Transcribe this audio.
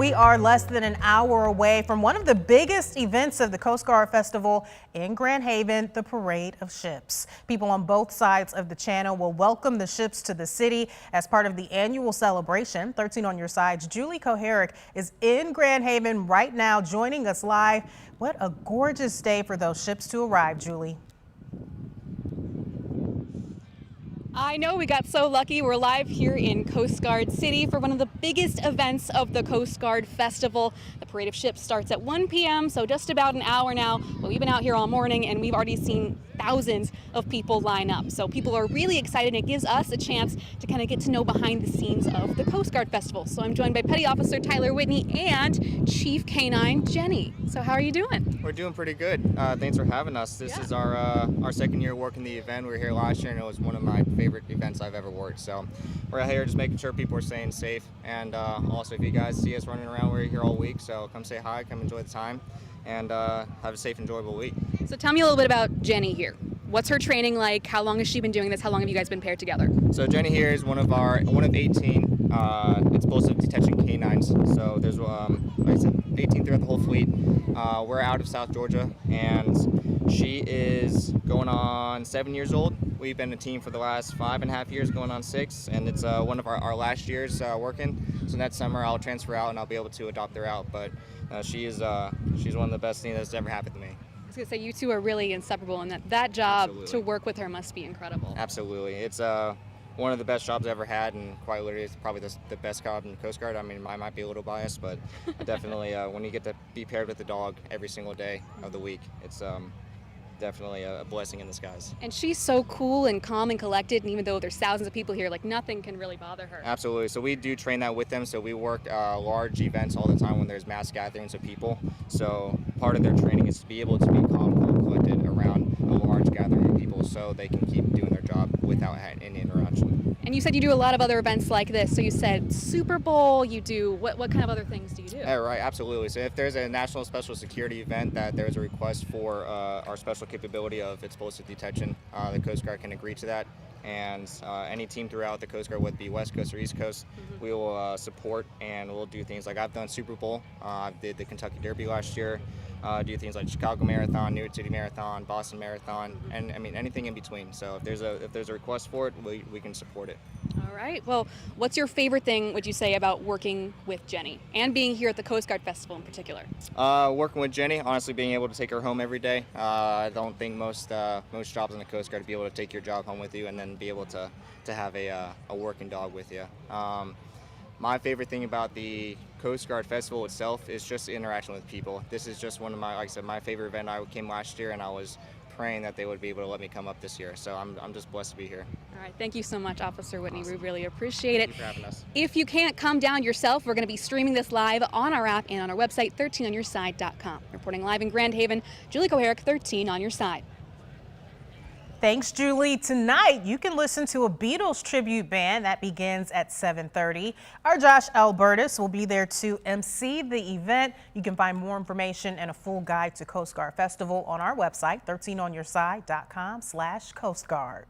We are less than an hour away from one of the biggest events of the Coast Guard Festival in Grand Haven, the Parade of Ships. People on both sides of the channel will welcome the ships to the city as part of the annual celebration. 13 on your side's Julie Koharic is in Grand Haven right now, joining us live. What a gorgeous day for those ships to arrive, Julie. I know, we got so lucky. We're live here in Coast Guard City for one of the biggest events of the Coast Guard Festival. The Parade of Ships starts at 1 p.m., so just about an hour now. But we've been out here all morning and we've already seen thousands of people line up. So people are really excited, and it gives us a chance to kind of get to know behind the scenes of the Coast Guard Festival. So I'm joined by Petty Officer Tyler Whitney and Chief K9 Jenny. So how are you doing? We're doing pretty good. Thanks for having us. This is our second year working the event. We were here last year and it was one of my favorite events I've ever worked. So we're out here just making sure people are staying safe, and also if you guys see us running around, we're here all week, so come say hi, come enjoy the time, and have a safe, enjoyable week. So tell me a little bit about Jenny here. What's her training like? How long has she been doing this? How long have you guys been paired together? So Jenny here is one of 18 explosive detection canines. So there's like I said, 18 throughout the whole fleet. We're out of South Georgia, and she is going on 7 years old. We've been a team for the last 5.5 years, going on 6, and it's one of our last years working. So next summer I'll transfer out and I'll be able to adopt her out. But she's one of the best things that's ever happened to me. I was going to say, you two are really inseparable, and that job Absolutely. to work with her must be incredible. Absolutely. It's one of the best jobs I've ever had, and quite literally it's probably the best job in the Coast Guard. I mean, I might be a little biased, but definitely when you get to be paired with a dog every single day of the week, it's definitely a blessing in disguise. And she's so cool and calm and collected, and even though there's thousands of people here, like nothing can really bother her. Absolutely. So we do train that with them. So we work large events all the time when there's mass gatherings of people. So part of their training is to be able to be calm and collected around a large gathering of people, so they can keep doing their job without any interaction. And you said you do a lot of other events like this. So you said Super Bowl, you do, what kind of other things do you do? Right, absolutely. So if there's a national special security event that there's a request for our special capability of explosive detection, the Coast Guard can agree to that. And any team throughout the Coast Guard, whether it be West Coast or East Coast, we will support, and we'll do things like I've done Super Bowl, I did the Kentucky Derby last year, do things like Chicago Marathon, New York City Marathon, Boston Marathon, and I mean anything in between. So if there's a request for it, we can support it. All right. Well, what's your favorite thing, would you say, about working with Jenny and being here at the Coast Guard Festival in particular? Working with Jenny, honestly, being able to take her home every day. I don't think most jobs in the Coast Guard to be able to take your job home with you and then be able to have a working dog with you. My favorite thing about the Coast Guard Festival itself is just the interaction with people. This is just one of my, like I said, my favorite event. I came last year and I was praying that they would be able to let me come up this year. So I'm just blessed to be here. All right. Thank you so much, Officer Whitney. Awesome. We really appreciate it. Thank you for having us. If you can't come down yourself, we're going to be streaming this live on our app and on our website, 13onyourside.com. Reporting live in Grand Haven, Julie Koharic, 13 on your side. Thanks, Julie. Tonight, you can listen to a Beatles tribute band that begins at 7:30. Our Josh Albertus will be there to MC the event. You can find more information and a full guide to Coast Guard Festival on our website, 13onyourside.com/Coast Guard.